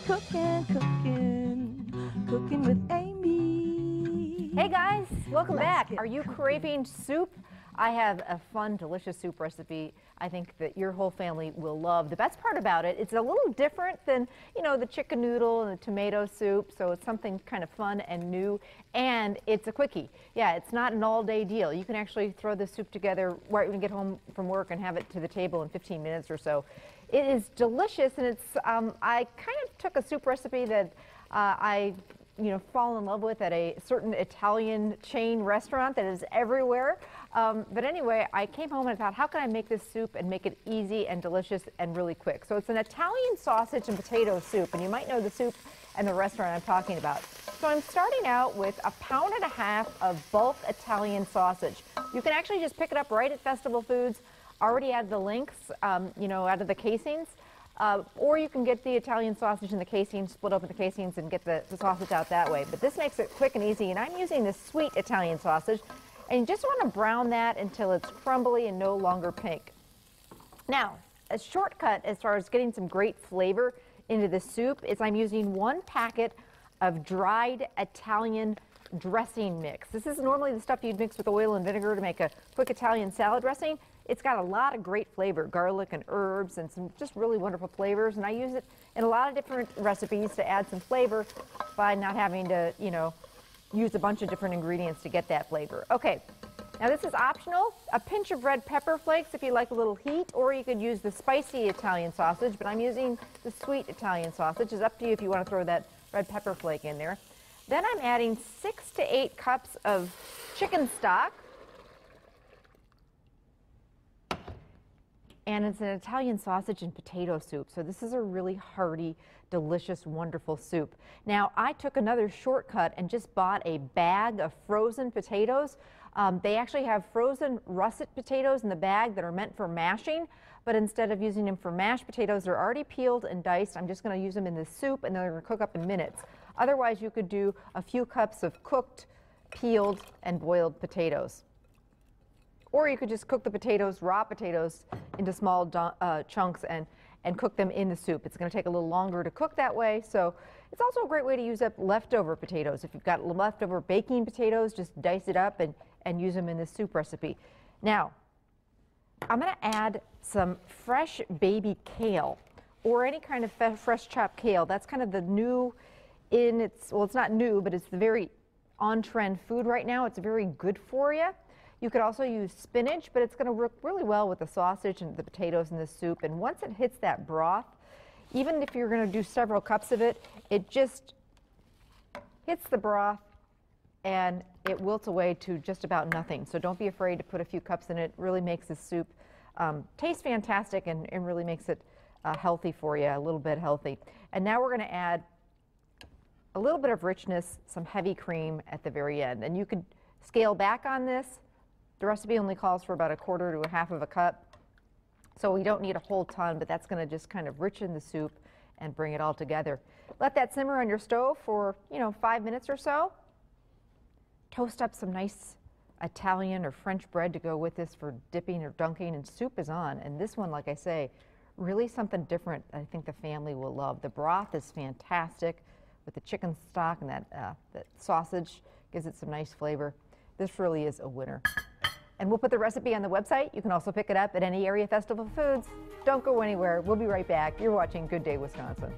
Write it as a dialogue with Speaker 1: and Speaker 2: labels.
Speaker 1: Cooking with Amy.
Speaker 2: Hey guys, welcome back. Are you craving soup? I have a fun, delicious soup recipe I think that your whole family will love. The best part about it, it's a little different than, the chicken noodle and the tomato soup, so it's something kind of fun and new, and it's a quickie. Yeah, it's not an all-day deal. You can actually throw this soup together right when you get home from work and have it to the table in 15 minutes or so. It is delicious, and it's, I kind of took a soup recipe that I fall in love with at a certain Italian chain restaurant that is everywhere. But anyway, I came home and I thought, how can I make this soup and make it easy and delicious and really quick? So it's an Italian sausage and potato soup, and you might know the soup and the restaurant I'm talking about. So I'm starting out with 1.5 pounds of bulk Italian sausage. You can actually just pick it up right at Festival Foods, already add the links, out of the casings. Or you can get the Italian sausage in the casings, split open the casings, and get the sausage out that way. But this makes it quick and easy, and I'm using this sweet Italian sausage. And you just want to brown that until it's crumbly and no longer pink. Now, a shortcut as far as getting some great flavor into the soup is I'm using 1 packet of dried Italian dressing mix. This is normally the stuff you'd mix with oil and vinegar to make a quick Italian salad dressing. It's got a lot of great flavor, garlic and herbs and some just really wonderful flavors. And I use it in a lot of different recipes to add some flavor by not having to, use a bunch of different ingredients to get that flavor. Okay, now this is optional. A pinch of red pepper flakes if you like a little heat, or you could use the spicy Italian sausage, but I'm using the sweet Italian sausage. It's up to you if you want to throw that red pepper flake in there. Then I'm adding 6 to 8 cups of chicken stock. And it's an Italian sausage and potato soup. So this is a really hearty, delicious, wonderful soup. Now, I took another shortcut and just bought a bag of frozen potatoes. They actually have frozen russet potatoes in the bag that are meant for mashing, but instead of using them for mashed potatoes, they're already peeled and diced. I'm just going to use them in the soup, and they're going to cook up in minutes. Otherwise, you could do a few cups of cooked, peeled, and boiled potatoes. Or you could just cook the potatoes, raw potatoes, into small chunks and cook them in the soup. It's going to take a little longer to cook that way, so it's also a great way to use up leftover potatoes. If you've got leftover baking potatoes, just dice it up and use them in this soup recipe. Now, I'm going to add some fresh baby kale, or any kind of fresh chopped kale. That's kind of the new it's not new, but it's the very on-trend food right now. It's very good for you. You could also use spinach, but it's going to work really well with the sausage and the potatoes in the soup. And once it hits that broth, even if you're going to do several cups of it, it just hits the broth and it wilts away to just about nothing. So don't be afraid to put a few cups in it. It really makes the soup taste fantastic and really makes it healthy for you, a little bit healthy. And now we're going to add a little bit of richness, some heavy cream at the very end. And you could scale back on this. The recipe only calls for about 1/4 to 1/2 of a cup, so we don't need a whole ton, but that's going to just kind of richen the soup and bring it all together. Let that simmer on your stove for, 5 minutes or so. Toast up some nice Italian or French bread to go with this for dipping or dunking, and soup is on. And this one, like I say, really something different I think the family will love. The broth is fantastic with the chicken stock, and that sausage gives it some nice flavor. This really is a winner. And we'll put the recipe on the website. You can also pick it up at any area Festival Foods. Don't go anywhere. We'll be right back. You're watching Good Day Wisconsin.